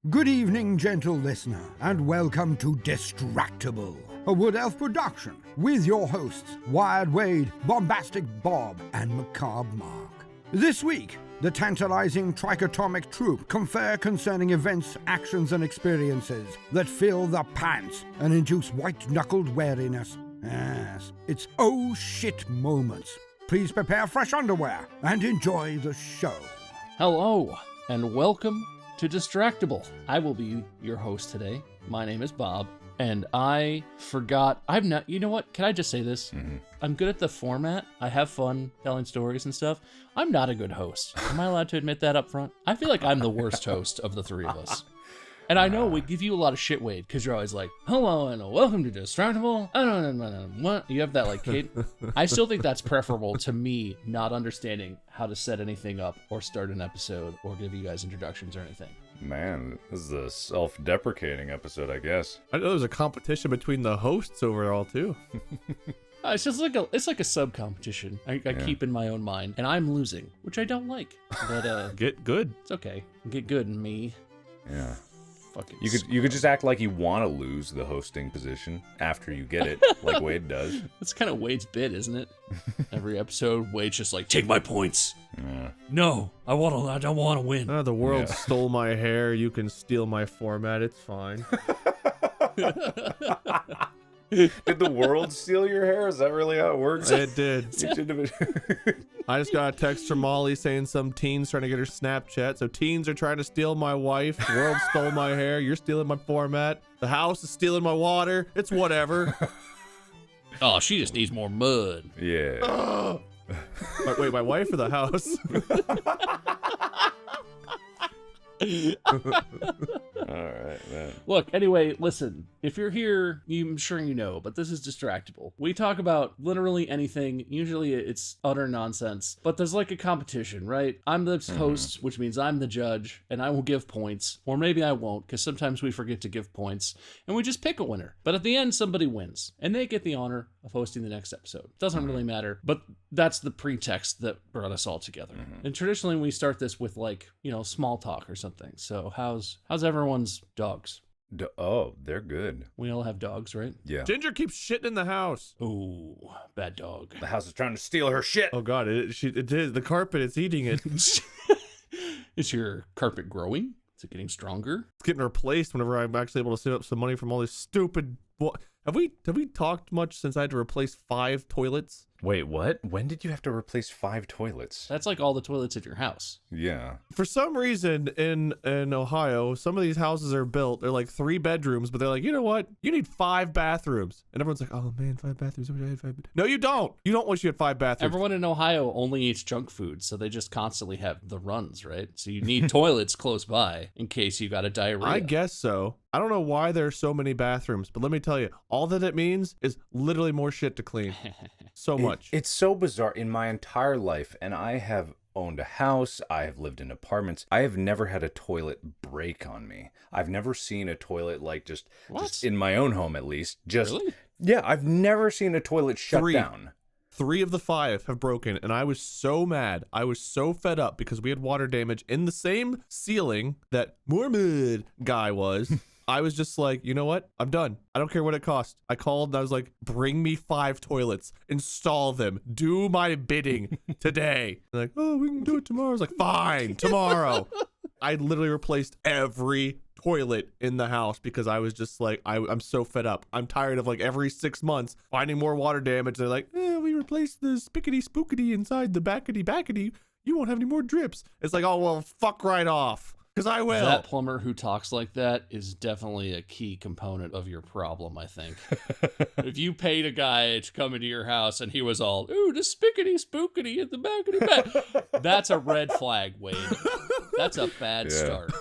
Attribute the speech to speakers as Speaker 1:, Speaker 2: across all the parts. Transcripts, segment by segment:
Speaker 1: Good evening, gentle listener, and welcome to Distractible, a Wood Elf production, with your hosts, Wired Wade, Bombastic Bob, and Macabre Mark. This week, the tantalizing trichotomic troupe confer concerning events, actions, and experiences that fill the pants and induce white-knuckled wariness. Yes, it's oh shit moments. Please prepare fresh underwear and enjoy the show.
Speaker 2: Hello, and welcome to Distractible. I will be your host today. My name is Bob, and I forgot. You know what? Can I just say this? Mm-hmm. I'm good at the format. I have fun telling stories and stuff. I'm not a good host. Am I allowed to admit that up front? I feel like I'm the worst host of the three of us. And I know we give you a lot of shit, Wade, because you're always like, hello and welcome to Distractible. I don't know what. You have that like kid. I still think that's preferable to me not understanding how to set anything up or start an episode or give you guys introductions or anything.
Speaker 3: Man, this is a self-deprecating episode, I guess.
Speaker 4: I know there's a competition between the hosts overall too.
Speaker 2: It's just like a sub competition. I keep in my own mind, and I'm losing, which I don't like. But
Speaker 4: get good.
Speaker 2: It's okay. Get good in me.
Speaker 3: Yeah.
Speaker 2: Fucking
Speaker 3: you could just act like you want to lose the hosting position after you get it, like Wade does.
Speaker 2: That's kind of Wade's bit, isn't it? Every episode, Wade's just like, take my points.
Speaker 3: Yeah.
Speaker 2: No, I don't want to win.
Speaker 4: The world stole my hair. You can steal my format. It's fine.
Speaker 3: Did the world steal your hair? Is that really how it works?
Speaker 4: It did. I just got a text from Molly saying some teens trying to get her Snapchat. So teens are trying to steal my wife. The world stole my hair. You're stealing my format. The house is stealing my water. It's whatever.
Speaker 2: Oh, she just needs more mud.
Speaker 3: Yeah.
Speaker 4: Wait, my wife or the house?
Speaker 3: All right, man.
Speaker 2: Look, anyway, listen. If you're here, I'm sure you know, but this is Distractible. We talk about literally anything. Usually it's utter nonsense, but there's like a competition, right? I'm the host, which means I'm the judge, and I will give points. Or maybe I won't, because sometimes we forget to give points, and we just pick a winner. But at the end, somebody wins, and they get the honor of hosting the next episode. Doesn't really matter, but that's the pretext that brought us all together. And traditionally, we start this with like, small talk or something. So how's everyone's dogs?
Speaker 3: Oh, they're good.
Speaker 2: We all have dogs, right?
Speaker 3: Yeah.
Speaker 4: Ginger keeps shitting in the house.
Speaker 2: Ooh, bad dog.
Speaker 3: The house is trying to steal her shit.
Speaker 4: Oh God, it is the carpet. It's eating it.
Speaker 2: Is your carpet growing? Is it getting stronger?
Speaker 4: It's getting replaced whenever I'm actually able to save up some money from all this stupid. Have we talked much since I had to replace 5 toilets?
Speaker 3: Wait, what? When did you have to replace 5 toilets?
Speaker 2: That's like all the toilets in your house.
Speaker 3: Yeah.
Speaker 4: For some reason in Ohio, some of these houses are built. They're like 3 bedrooms, but they're like, you know what? You need 5 bathrooms. And everyone's like, oh man, 5 bathrooms. I wish I had 5. No, you don't. You don't wish you had 5 bathrooms.
Speaker 2: Everyone in Ohio only eats junk food, so they just constantly have the runs, right? So you need toilets close by in case you got a diarrhea.
Speaker 4: I guess so. I don't know why there's so many bathrooms, but let me tell you, all that it means is literally more shit to clean. So much.
Speaker 3: It's so bizarre. In my entire life, and I have owned a house, I have lived in apartments, I have never had a toilet break on me. I've never seen a toilet like just in my own home, at least. Really? Yeah, I've never seen a toilet shut down.
Speaker 4: 3 of the 5 have broken, and I was so mad. I was so fed up because we had water damage in the same ceiling that Moormud guy was. I was just like, you know what? I'm done. I don't care what it costs. I called and I was like, bring me 5 toilets, install them, do my bidding today. They're like, oh, we can do it tomorrow. I was like, fine, tomorrow. I literally replaced every toilet in the house because I was just like, I'm so fed up. I'm tired of like every 6 months finding more water damage. They're like, we replaced the spickety spookety inside the backety. You won't have any more drips. It's like, oh, well, fuck right off. Because I will.
Speaker 2: That plumber who talks like that is definitely a key component of your problem, I think. If you paid a guy to come into your house and he was all, ooh, the spickety spookety at the back, that's a red flag, Wade. That's a bad start.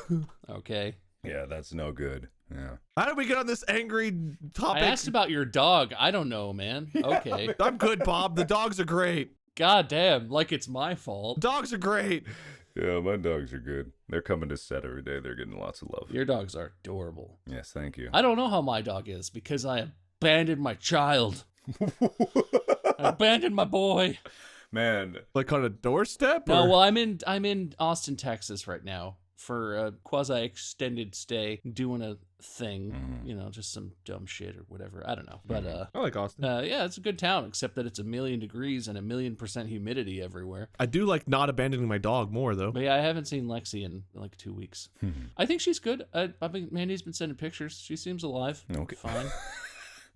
Speaker 2: Okay?
Speaker 3: Yeah, that's no good. Yeah.
Speaker 4: How did we get on this angry topic?
Speaker 2: I asked about your dog. I don't know, man. Okay.
Speaker 4: I'm good, Bob. The dogs are great.
Speaker 2: God damn, like it's my fault.
Speaker 4: Dogs are great.
Speaker 3: Yeah, my dogs are good. They're coming to set every day. They're getting lots of love.
Speaker 2: Your dogs are adorable.
Speaker 3: Yes, thank you.
Speaker 2: I don't know how my dog is because I abandoned my child. I abandoned my boy.
Speaker 3: Man.
Speaker 4: Like on a doorstep?
Speaker 2: No, well, I'm in Austin, Texas right now for a quasi-extended stay doing a thing, just some dumb shit or whatever. I don't know. But
Speaker 4: I like Austin.
Speaker 2: yeah, it's a good town, except that it's 1,000,000 degrees and 1,000,000% humidity everywhere.
Speaker 4: I do like not abandoning my dog more, though.
Speaker 2: But yeah, I haven't seen Lexi in like 2 weeks. I think she's good. Mandy's been sending pictures. She seems alive.
Speaker 3: Okay.
Speaker 2: Fine.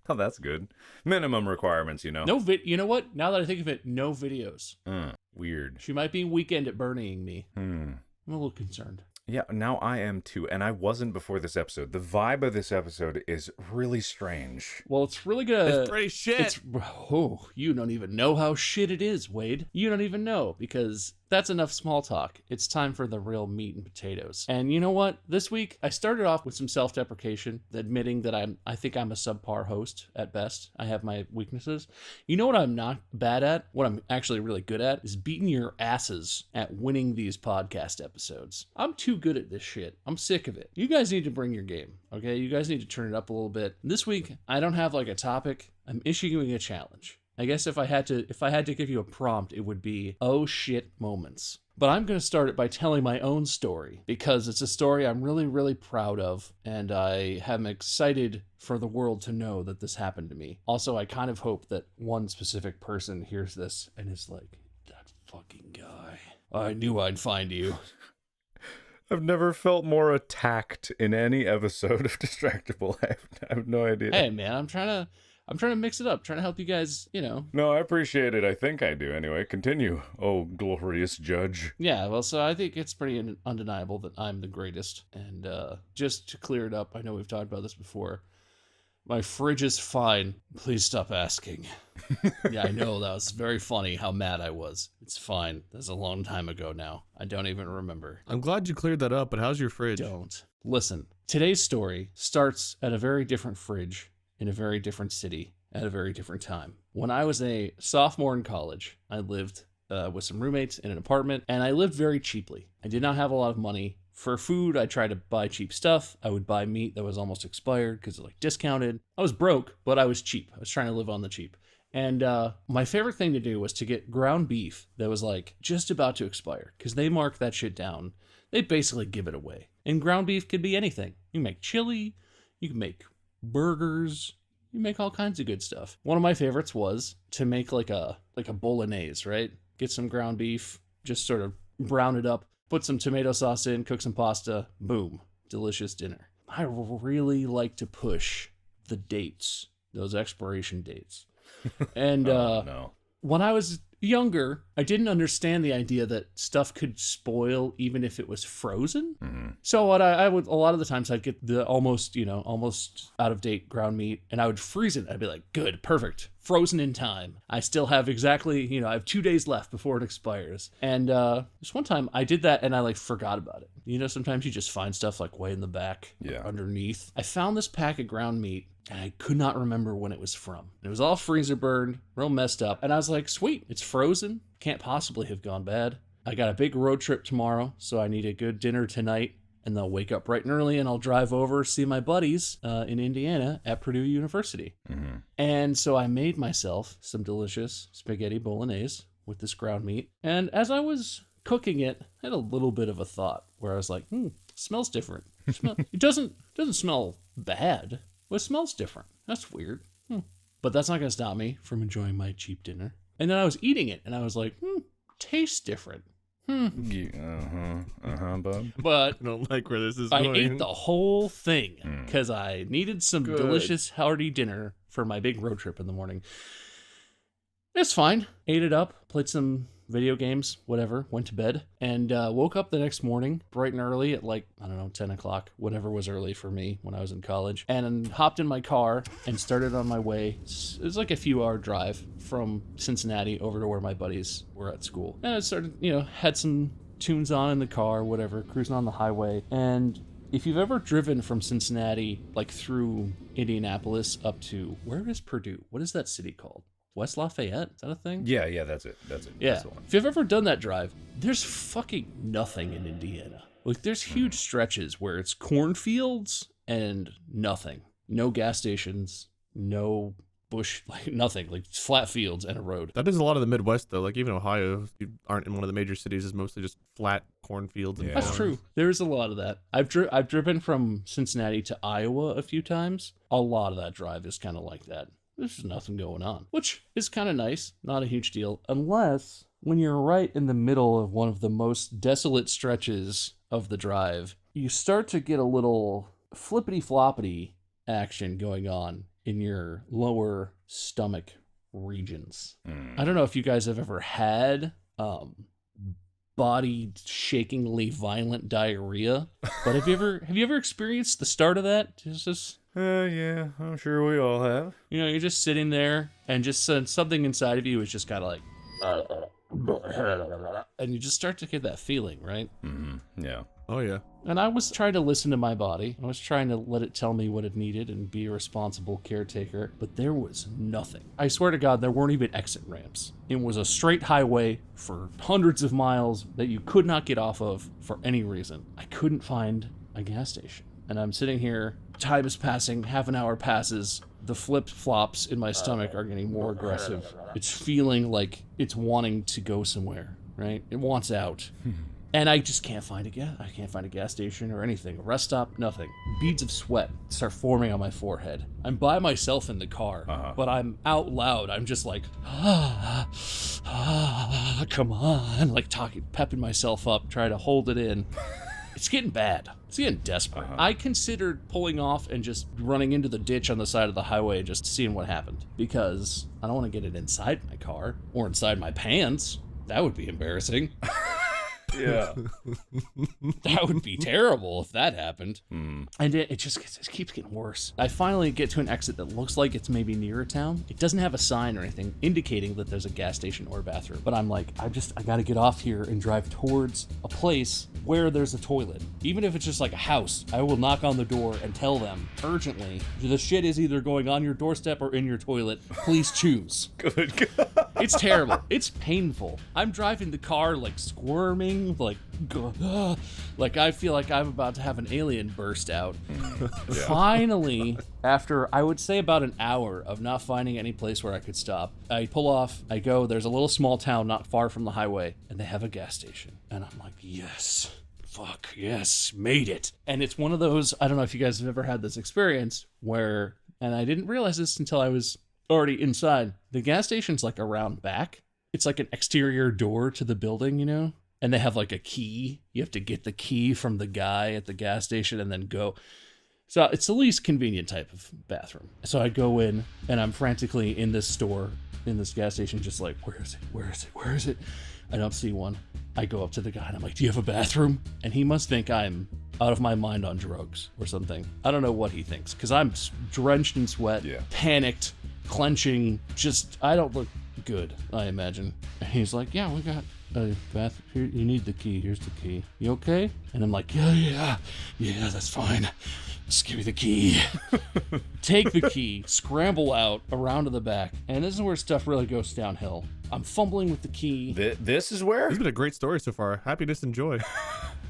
Speaker 3: Oh, that's good. Minimum requirements,
Speaker 2: No you know what? Now that I think of it, no videos.
Speaker 3: Weird.
Speaker 2: She might be weekend at Bernieing me.
Speaker 3: Hmm.
Speaker 2: I'm a little concerned.
Speaker 3: Yeah, now I am too, and I wasn't before this episode. The vibe of this episode is really strange.
Speaker 2: Well, it's really good.
Speaker 4: It's pretty shit.
Speaker 2: You don't even know how shit it is, Wade. You don't even know, because that's enough small talk. It's time for the real meat and potatoes. And you know what? This week, I started off with some self-deprecation, admitting that I think I'm a subpar host at best. I have my weaknesses. You know what I'm not bad at? What I'm actually really good at is beating your asses at winning these podcast episodes. I'm too good at this shit. I'm sick of it. You guys need to bring your game, okay? You guys need to turn it up a little bit. This week, I don't have like a topic. I'm issuing a challenge. I guess if I had to give you a prompt, it would be, oh shit moments. But I'm going to start it by telling my own story, because it's a story I'm really, really proud of, and I am excited for the world to know that this happened to me. Also, I kind of hope that one specific person hears this and is like, that fucking guy. I knew I'd find you.
Speaker 3: I've never felt more attacked in any episode of Distractible. I have no idea.
Speaker 2: Hey man, I'm trying to mix it up, trying to help you guys,
Speaker 3: No, I appreciate it. I think I do anyway. Continue, oh glorious judge.
Speaker 2: Yeah, well, so I think it's pretty undeniable that I'm the greatest. And just to clear it up, I know we've talked about this before. My fridge is fine. Please stop asking. Yeah, I know, that was very funny how mad I was. It's fine. That's a long time ago now. I don't even remember.
Speaker 4: I'm glad you cleared that up, but how's your fridge?
Speaker 2: Don't. Listen, today's story starts at a very different fridge in a very different city at a very different time. When I was a sophomore in college, I lived with some roommates in an apartment, and I lived very cheaply. I did not have a lot of money. For food, I tried to buy cheap stuff. I would buy meat that was almost expired because it discounted. I was broke, but I was cheap. I was trying to live on the cheap. And my favorite thing to do was to get ground beef that was just about to expire, because they mark that shit down. They basically give it away. And ground beef could be anything. You can make chili, you can make burgers, you make all kinds of good stuff. One of my favorites was to make like a bolognese, right? Get some ground beef, just sort of brown it up, put some tomato sauce in, cook some pasta, boom, delicious dinner. I really like to push the dates, those expiration dates. And
Speaker 3: no.
Speaker 2: When I was younger, I didn't understand the idea that stuff could spoil even if it was frozen.
Speaker 3: Mm-hmm.
Speaker 2: So what I would, a lot of the times I'd get the almost out of date ground meat, and I would freeze it. I'd be like, good, perfect, frozen in time. I still have exactly, I have 2 days left before it expires. And this one time I did that and I forgot about it. Sometimes you just find stuff way in the back, underneath. I found this pack of ground meat, and I could not remember when it was from. It was all freezer burned, real messed up. And I was like, sweet, it's frozen. Can't possibly have gone bad. I got a big road trip tomorrow, so I need a good dinner tonight. And I'll wake up bright and early, and I'll drive over, see my buddies in Indiana at Purdue University.
Speaker 3: Mm-hmm.
Speaker 2: And so I made myself some delicious spaghetti bolognese with this ground meat. And as I was cooking it, I had a little bit of a thought where I was like, smells different. It doesn't smell bad. But it smells different. That's weird. But that's not going to stop me from enjoying my cheap dinner. And then I was eating it, and I was like, tastes different.
Speaker 3: Bub.
Speaker 2: But
Speaker 4: I don't like where this is
Speaker 2: I
Speaker 4: going.
Speaker 2: ate the whole thing because I needed some delicious, hearty dinner for my big road trip in the morning. It's fine. Ate it up, played some video games, whatever, went to bed, and woke up the next morning bright and early at 10 o'clock, whatever was early for me when I was in college, and hopped in my car and started on my way. It was a few hour drive from Cincinnati over to where my buddies were at school. And I started, had some tunes on in the car, whatever, cruising on the highway. And if you've ever driven from Cincinnati, through Indianapolis up to, where is Purdue? What is that city called? West Lafayette? Is that a thing?
Speaker 3: Yeah, that's it.
Speaker 2: Yeah.
Speaker 3: That's the one.
Speaker 2: If you've ever done that drive, there's fucking nothing in Indiana. There's huge stretches where it's cornfields and nothing. No gas stations, no bush, like nothing, like flat fields and a road.
Speaker 4: That is a lot of the Midwest, though. Like, even Ohio, you aren't in one of the major cities, is mostly just flat cornfields. And
Speaker 2: That's true. There is a lot of that. I've driven from Cincinnati to Iowa a few times. A lot of that drive is kind of like that. There's nothing going on, which is kind of nice. Not a huge deal, unless when you're right in the middle of one of the most desolate stretches of the drive, you start to get a little flippity-floppity action going on in your lower stomach regions. I don't know if you guys have ever had body shakingly violent diarrhea, but have you ever experienced the start of that?
Speaker 3: Yeah, I'm sure we all have.
Speaker 2: You know, you're just sitting there and just something inside of you is just kind of like, and you just start to get that feeling, right?
Speaker 3: Yeah.
Speaker 4: Oh, yeah.
Speaker 2: And I was trying to listen to my body. I was trying to let it tell me what it needed and be a responsible caretaker, but there was nothing. I swear to God, there weren't even exit ramps. It was a straight highway for hundreds of miles that you could not get off of for any reason. I couldn't find a gas station. And I'm sitting here, time is passing, half an hour passes, the flip-flops in my stomach are getting more aggressive. It's feeling like it's wanting to go somewhere, right? It wants out. And I just can't find I can't find a gas station or anything. A rest stop, nothing. Beads of sweat start forming on my forehead. I'm by myself in the car, but I'm out loud. I'm just like, come on. Like pepping myself up, trying to hold it in. It's getting bad. It's getting desperate. I considered pulling off and just running into the ditch on the side of the highway, just seeing what happened. Because I don't want to get it inside my car or inside my pants. That would be embarrassing.
Speaker 3: Yeah.
Speaker 2: That would be terrible if that happened. And it keeps getting worse. I finally get to an exit that looks like it's maybe near a town. It doesn't have a sign or anything indicating that there's a gas station or a bathroom. But I'm like, I got to get off here and drive towards a place where there's a toilet. Even if it's just like a house, I will knock on the door and tell them urgently, the shit is either going on your doorstep or in your toilet. Please choose.
Speaker 3: Good God.
Speaker 2: It's terrible. It's painful. I'm driving the car like squirming, like I feel like I'm about to have an alien burst out. Finally, after I would say about an hour of not finding any place where I could stop, I pull off, I go, there's a little small town not far from the highway, and they have a gas station. And I'm like, yes, fuck, yes, made it. And it's one of those, I don't know if you guys have ever had this experience where, and I didn't realize this until I was already inside, the gas station's like around back. It's like an exterior door to the building, you know? And they have like a key. You have to get the key from the guy at the gas station and then go. So it's the least convenient type of bathroom. So I go in and I'm frantically in this store, in this gas station, just like, where is it? Where is it? Where is it? I don't see one. I go up to the guy and I'm like, do you have a bathroom? And he must think I'm out of my mind on drugs or something. I don't know what he thinks because I'm drenched in sweat, panicked, clenching, just, I don't look good, I imagine. And he's like, yeah, we got a bathroom here. You need the key. Here's the key. You okay? And I'm like, yeah, that's fine. Just give me the key. Take the key, scramble out around to the back, and this is where stuff really goes downhill. I'm fumbling with the key.
Speaker 3: This is where?
Speaker 4: It's been a great story so far. Happiness and joy.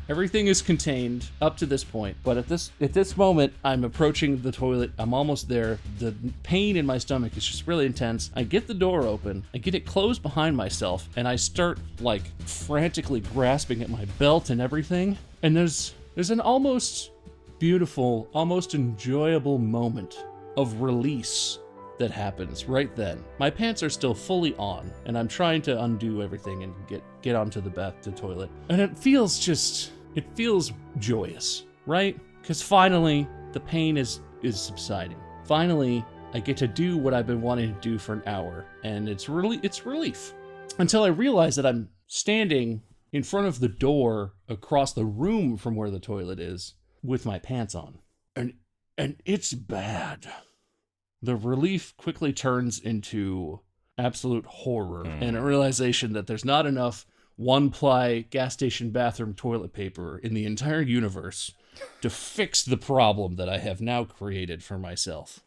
Speaker 2: Everything is contained up to this point, but at this moment, I'm approaching the toilet. I'm almost there. The pain in my stomach is just really intense. I get the door open. I get it closed behind myself, and I start like frantically grasping at my belt and everything. And there's an almost beautiful, almost enjoyable moment of release that happens right then. My pants are still fully on, and I'm trying to undo everything and get onto the toilet. And it feels joyous, right? Because finally, the pain is subsiding. Finally, I get to do what I've been wanting to do for an hour, and it's relief. Until I realize that I'm standing in front of the door across the room from where the toilet is with my pants on. And it's bad. The relief quickly turns into absolute horror and a realization that there's not enough one-ply gas station bathroom toilet paper in the entire universe to fix the problem that I have now created for myself.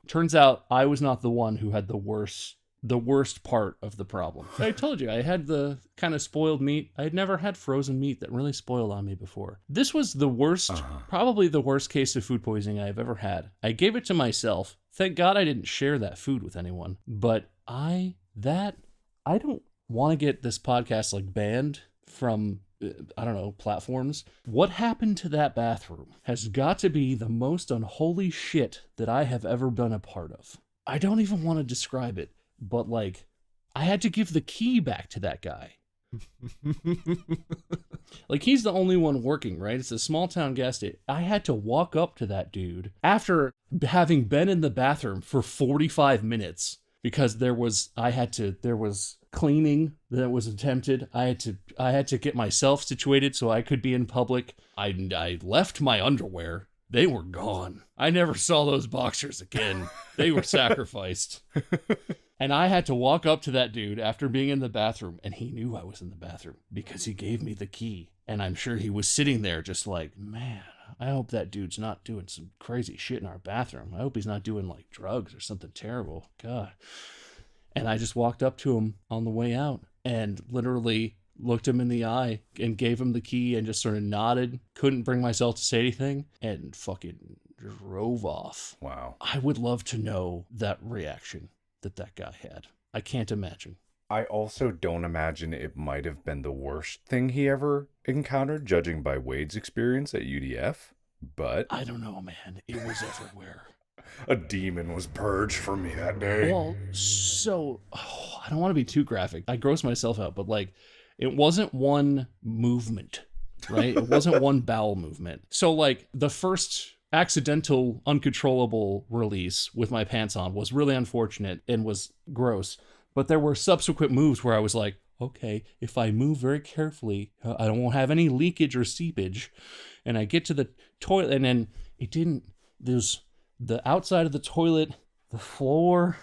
Speaker 2: Turns out I was not the one who had the worst the worst part of the problem. I told you, I had the kind of spoiled meat. I had never had frozen meat that really spoiled on me before. This was the worst, probably the worst case of food poisoning I've ever had. I gave it to myself. Thank God I didn't share that food with anyone. But I don't want to get this podcast like banned from, I don't know, platforms. What happened to that bathroom has got to be the most unholy shit that I have ever been a part of. I don't even want to describe it, but like, I had to give the key back to that guy. Like, he's the only one working, right? It's a small town gas station. I had to walk up to that dude after having been in the bathroom for 45 minutes because there was cleaning that was attempted. I had to get myself situated so I could be in public. I left my underwear. They were gone. I never saw those boxers again. They were sacrificed. And I had to walk up to that dude after being in the bathroom, and he knew I was in the bathroom because he gave me the key. And I'm sure he was sitting there just like, man, I hope that dude's not doing some crazy shit in our bathroom. I hope he's not doing like drugs or something terrible. God. And I just walked up to him on the way out and literally looked him in the eye and gave him the key and just sort of nodded. Couldn't bring myself to say anything and fucking drove off.
Speaker 3: Wow.
Speaker 2: I would love to know that reaction that guy had. I can't imagine.
Speaker 3: I also don't imagine it might have been the worst thing he ever encountered, judging by Wade's experience at UDF, but...
Speaker 2: I don't know, man. It was everywhere.
Speaker 3: A demon was purged from me that day.
Speaker 2: Well, so... I don't want to be too graphic. I gross myself out, but like, it wasn't one movement, right? It wasn't one bowel movement. So like, the first accidental, uncontrollable release with my pants on was really unfortunate and was gross. But there were subsequent moves where I was like, okay, if I move very carefully, I won't have any leakage or seepage. And I get to the toilet, and then it didn't, there's the outside of the toilet, the floor,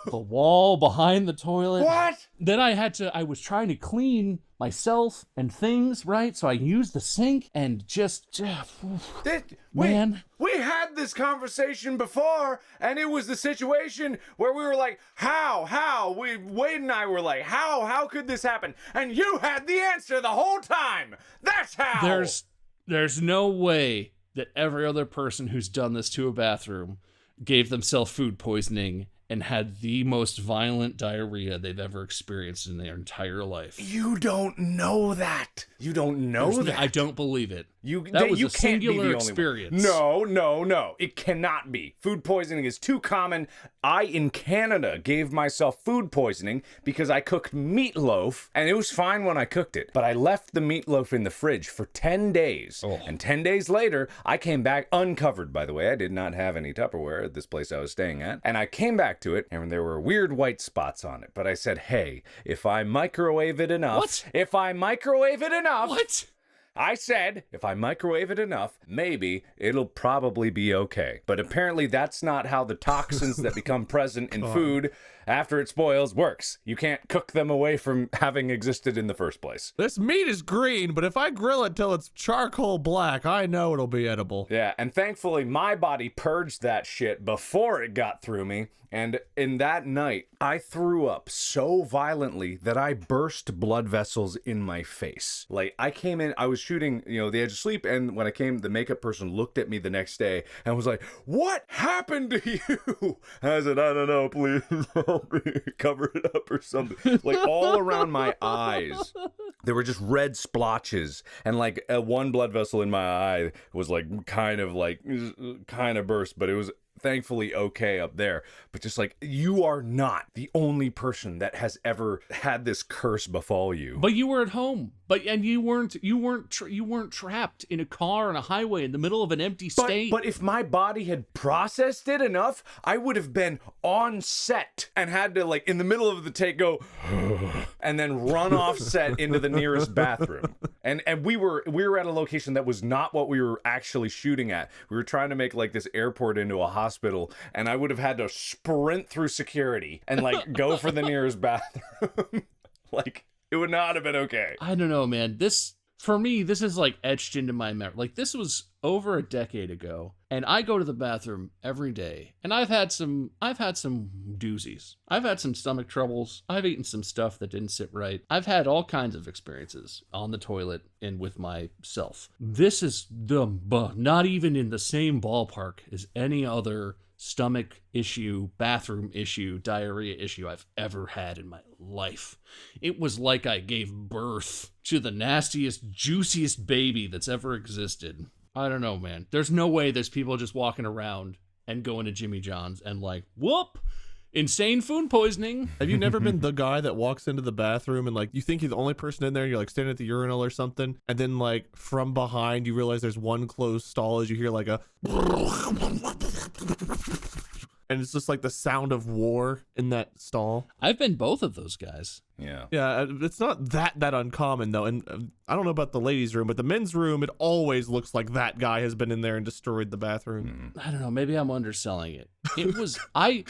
Speaker 2: the wall behind the toilet.
Speaker 3: What?
Speaker 2: Then I was trying to clean myself and things, right? So I used the sink and just, man.
Speaker 3: We had this conversation before, and it was the situation where we were like, how? Wade and I were like, how could this happen? And you had the answer the whole time. That's how.
Speaker 2: There's no way that every other person who's done this to a bathroom gave themselves food poisoning and had the most violent diarrhea they've ever experienced in their entire life.
Speaker 3: You don't know that. You don't know that.
Speaker 2: I don't believe it.
Speaker 3: That was
Speaker 2: a
Speaker 3: can't
Speaker 2: singular
Speaker 3: be the
Speaker 2: experience.
Speaker 3: Only one. No. It cannot be. Food poisoning is too common. I, in Canada, gave myself food poisoning because I cooked meatloaf, and it was fine when I cooked it. But I left the meatloaf in the fridge for 10 days. Oh. And 10 days later, I came back uncovered, by the way. I did not have any Tupperware at this place I was staying at. And I came back to it, and there were weird white spots on it. But I said, hey, if I microwave it enough...
Speaker 2: What?
Speaker 3: If I microwave it enough...
Speaker 2: What?
Speaker 3: I said, if I microwave it enough, maybe it'll probably be okay. But apparently that's not how the toxins that become present in food after it spoils works. You can't cook them away from having existed in the first place.
Speaker 4: This meat is green, but if I grill it till it's charcoal black, I know it'll be edible.
Speaker 3: Yeah, and thankfully my body purged that shit before it got through me. And in that night, I threw up so violently that I burst blood vessels in my face. Like, I came in, I was shooting, The Edge of Sleep, and when I came, the makeup person looked at me the next day and was like, what happened to you? And I said, I don't know, please help me cover it up or something. Like, all around my eyes, there were just red splotches, and like one blood vessel in my eye was kind of burst, but it was thankfully okay up there. But just like, you are not the only person that has ever had this curse befall you.
Speaker 2: But you were at home. And you weren't trapped in a car on a highway in the middle of an empty state.
Speaker 3: But if my body had processed it enough, I would have been on set and had to, in the middle of the take, go and then run off set into the nearest bathroom. And we were at a location that was not what we were actually shooting at. We were trying to make this airport into a hospital, and I would have had to sprint through security and go for the nearest bathroom. It would not have been okay.
Speaker 2: I don't know, man. This for me, this is like etched into my memory. Like this was over a decade ago, and I go to the bathroom every day, and I've had some doozies. I've had some stomach troubles. I've eaten some stuff that didn't sit right. I've had all kinds of experiences on the toilet and with myself. This is not even in the same ballpark as any other stomach issue, bathroom issue, diarrhea issue I've ever had in my life. It was like I gave birth to the nastiest, juiciest baby that's ever existed. I don't know, man. There's no way there's people just walking around and going to Jimmy John's and like, whoop, insane food poisoning.
Speaker 4: Have you never been the guy that walks into the bathroom and like you think you're the only person in there and you're like standing at the urinal or something, and then like from behind you realize there's one closed stall as you hear like a and it's just like the sound of war in that stall?
Speaker 2: I've been both of those guys.
Speaker 3: Yeah.
Speaker 4: Yeah, it's not that uncommon though. And I don't know about the ladies' room, but the men's room, it always looks like that guy has been in there and destroyed the bathroom.
Speaker 2: I don't know, maybe I'm underselling it. It was I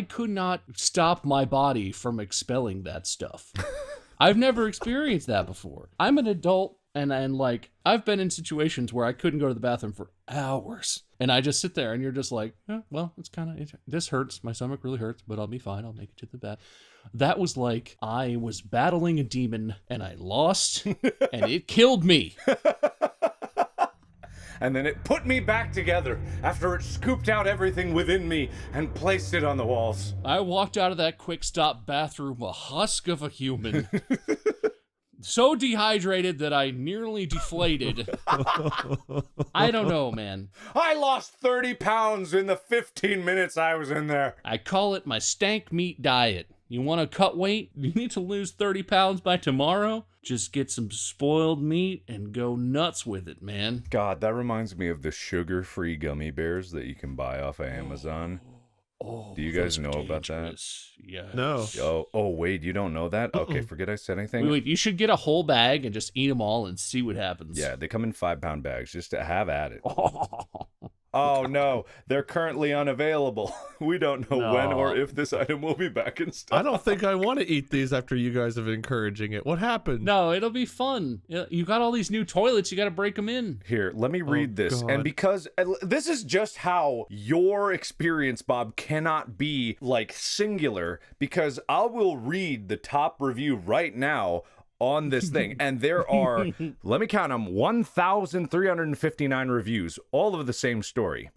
Speaker 2: could not stop my body from expelling that stuff. I've never experienced that before. I'm an adult and like I've been in situations where I couldn't go to the bathroom for hours. And I just sit there and you're just like, well, this hurts. My stomach really hurts, but I'll be fine. I'll make it to the bath. That was like I was battling a demon and I lost and it killed me.
Speaker 3: And then it put me back together after it scooped out everything within me and placed it on the walls.
Speaker 2: I walked out of that quick stop bathroom a husk of a human. So dehydrated that I nearly deflated. I don't know, man.
Speaker 3: I lost 30 pounds in the 15 minutes I was in there.
Speaker 2: I call it my stank meat diet. You want to cut weight? You need to lose 30 pounds by tomorrow? Just get some spoiled meat and go nuts with it, man.
Speaker 3: God, that reminds me of the sugar-free gummy bears that you can buy off of Amazon. Do you guys know about that?
Speaker 2: Yeah.
Speaker 4: No.
Speaker 3: Oh, wait, you don't know that? Okay, forget I said anything.
Speaker 2: Wait, you should get a whole bag and just eat them all and see what happens.
Speaker 3: Yeah, they come in 5-pound bags just to have at it. Oh, no, they're currently unavailable. We don't know when or if this item will be back in stock.
Speaker 4: I don't think I want to eat these after you guys have encouraging it. What happened?
Speaker 2: No, it'll be fun. You got all these new toilets. You got to break them in.
Speaker 3: Here, let me read this.
Speaker 4: God.
Speaker 3: And because this is just how your experience, Bob, cannot be like singular, because I will read the top review right now on this thing, and there are, let me count them, 1,359 reviews, all of the same story.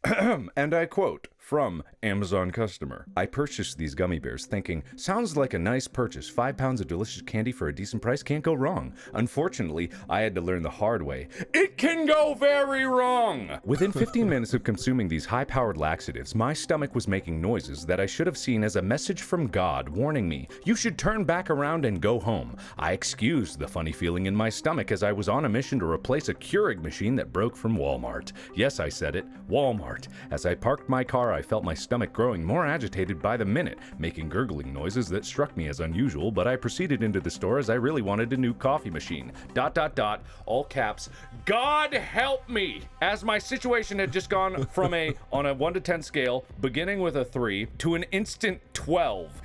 Speaker 3: And I quote from Amazon customer: I purchased these gummy bears thinking, sounds like a nice purchase. 5 pounds of delicious candy for a decent price can't go wrong. Unfortunately, I had to learn the hard way. It can go very wrong! Within 15 minutes of consuming these high-powered laxatives, my stomach was making noises that I should have seen as a message from God warning me, you should turn back around and go home. I excused the funny feeling in my stomach as I was on a mission to replace a Keurig machine that broke from Walmart. Yes, I said it, Walmart. As I parked my car, I felt my stomach growing more agitated by the minute, making gurgling noises that struck me as unusual, but I proceeded into the store as I really wanted a new coffee machine. ... all caps, God help me! As my situation had just gone from on a 1 to 10 scale, beginning with a 3, to an instant 12.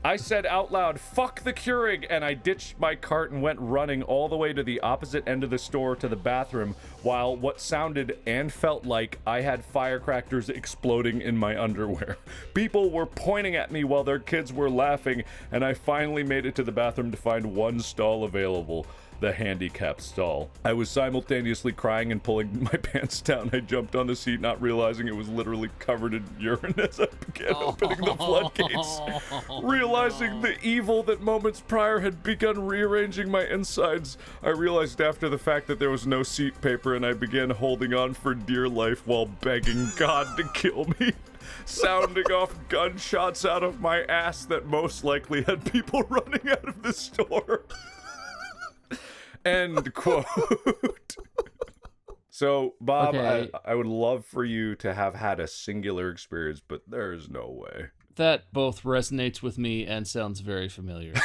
Speaker 3: I said out loud, fuck the Keurig, and I ditched my cart and went running all the way to the opposite end of the store to the bathroom, while what sounded and felt like I had firecrackers exploding in my underwear. People were pointing at me while their kids were laughing, and I finally made it to the bathroom to find one stall available. The handicapped stall. I was simultaneously crying and pulling my pants down. I jumped on the seat, not realizing it was literally covered in urine as I began opening the floodgates. Realizing the evil that moments prior had begun rearranging my insides, I realized after the fact that there was no seat paper, and I began holding on for dear life while begging God to kill me. Sounding off gunshots out of my ass that most likely had people running out of the store. End quote. So, Bob,
Speaker 2: Okay.
Speaker 3: I would love for you to have had a singular experience, but there is no way.
Speaker 2: That both resonates with me and sounds very familiar.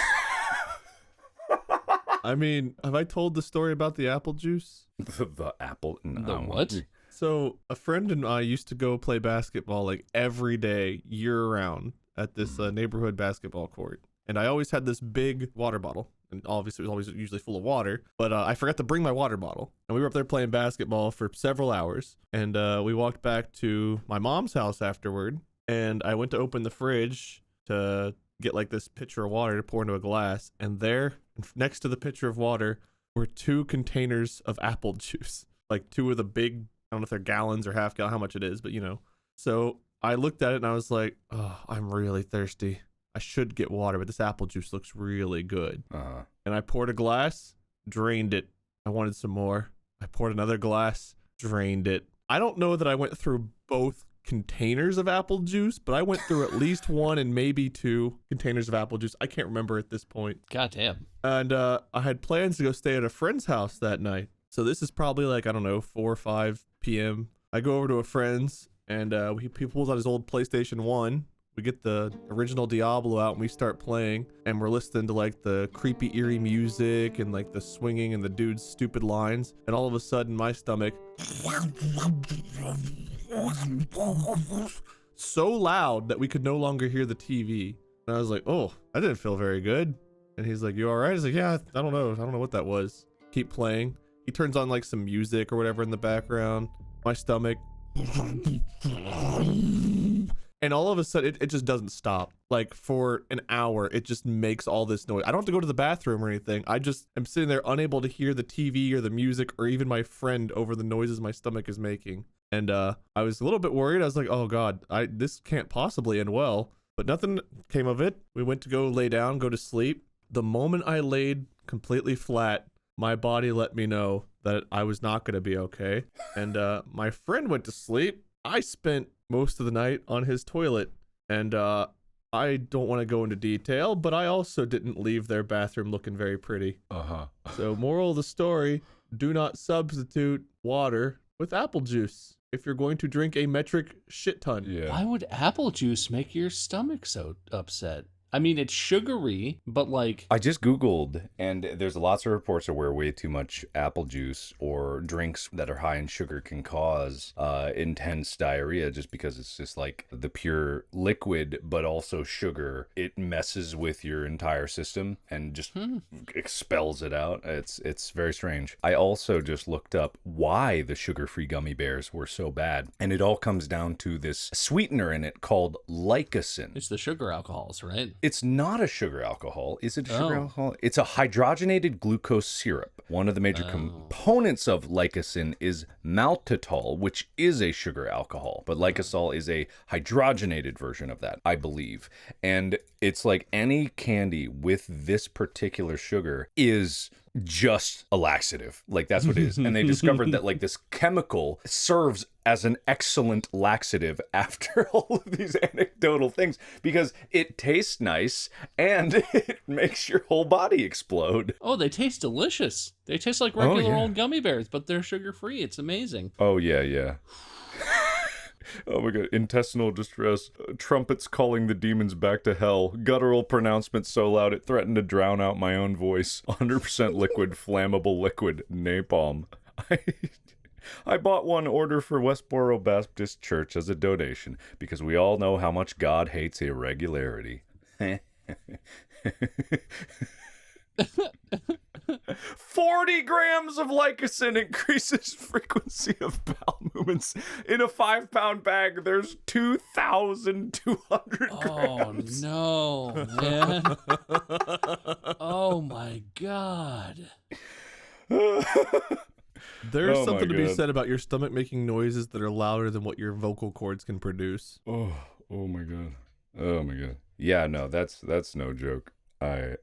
Speaker 4: I mean, have I told the story about the apple juice?
Speaker 3: The apple. No.
Speaker 2: The what?
Speaker 4: So a friend and I used to go play basketball like every day, year round, at this neighborhood basketball court. And I always had this big water bottle. and obviously it was always usually full of water, but I forgot to bring my water bottle. And we were up there playing basketball for several hours, and we walked back to my mom's house afterward, and I went to open the fridge to get like this pitcher of water to pour into a glass, and there, next to the pitcher of water, were 2 containers of apple juice. Like 2 of the big, I don't know if they're gallons or half gallon, how much it is, but you know. So I looked at it and I was like, oh, I'm really thirsty. I should get water, but this apple juice looks really good. And I poured a glass, drained it. I wanted some more. I poured another glass, drained it. I don't know that I went through both containers of apple juice, but I went through at least 1 and maybe 2 containers of apple juice. I can't remember at this point.
Speaker 2: God damn.
Speaker 4: And I had plans to go stay at a friend's house that night. So this is probably like, I don't know, 4 or 5 p.m. I go over to a friend's, and he pulls out his old PlayStation 1. We get the original Diablo out and we start playing, and we're listening to like the creepy, eerie music and like the swinging and the dude's stupid lines. And all of a sudden my stomach so loud that we could no longer hear the TV. And I was like, oh, that didn't feel very good. And he's like, you all right? I was like, yeah, I don't know what that was. Keep playing. He turns on like some music or whatever in the background. My stomach. And all of a sudden, it just doesn't stop. Like for an hour, it just makes all this noise. I don't have to go to the bathroom or anything. I just am sitting there unable to hear the TV or the music or even my friend over the noises my stomach is making. And I was a little bit worried. I was like, oh God, this can't possibly end well. But nothing came of it. We went to go lay down, go to sleep. The moment I laid completely flat, my body let me know that I was not going to be okay. And my friend went to sleep. I spent most of the night on his toilet, and I don't want to go into detail, but I also didn't leave their bathroom looking very pretty. So moral of the story, do not substitute water with apple juice if you're going to drink a metric shit ton.
Speaker 3: Yeah.
Speaker 2: Why would apple juice make your stomach so upset? I mean, it's sugary, but like...
Speaker 3: I just Googled, and there's lots of reports of where way too much apple juice or drinks that are high in sugar can cause intense diarrhea, just because it's just like the pure liquid, but also sugar. It messes with your entire system and just expels it out. It's very strange. I also just looked up why the sugar-free gummy bears were so bad, and it all comes down to this sweetener in it called lycocin.
Speaker 2: It's the sugar alcohols, right?
Speaker 3: It's not a sugar alcohol. Is it a sugar alcohol? It's a hydrogenated glucose syrup. One of the major components of lycocin is maltitol, which is a sugar alcohol. But lysol is a hydrogenated version of that, I believe. And it's like any candy with this particular sugar is just a laxative. Like, that's what it is. And they discovered that like this chemical serves as an excellent laxative after all of these anecdotal things, because it tastes nice and it makes your whole body explode.
Speaker 2: Oh, they taste delicious. They taste like regular old gummy bears, but they're sugar-free. It's amazing.
Speaker 3: Oh, yeah. Oh my god, intestinal distress, trumpets calling the demons back to hell, guttural pronouncements so loud it threatened to drown out my own voice, 100% liquid, flammable liquid, napalm. I bought one order for Westboro Baptist Church as a donation, because we all know how much God hates irregularity. 40 grams of lycocin increases frequency of bowel movements. In a 5-pound bag, there's 2,200 grams.
Speaker 2: Oh, no, man. Oh, my God.
Speaker 4: There's something to be said about your stomach making noises that are louder than what your vocal cords can produce.
Speaker 3: Oh my god. Yeah, no, that's no joke. I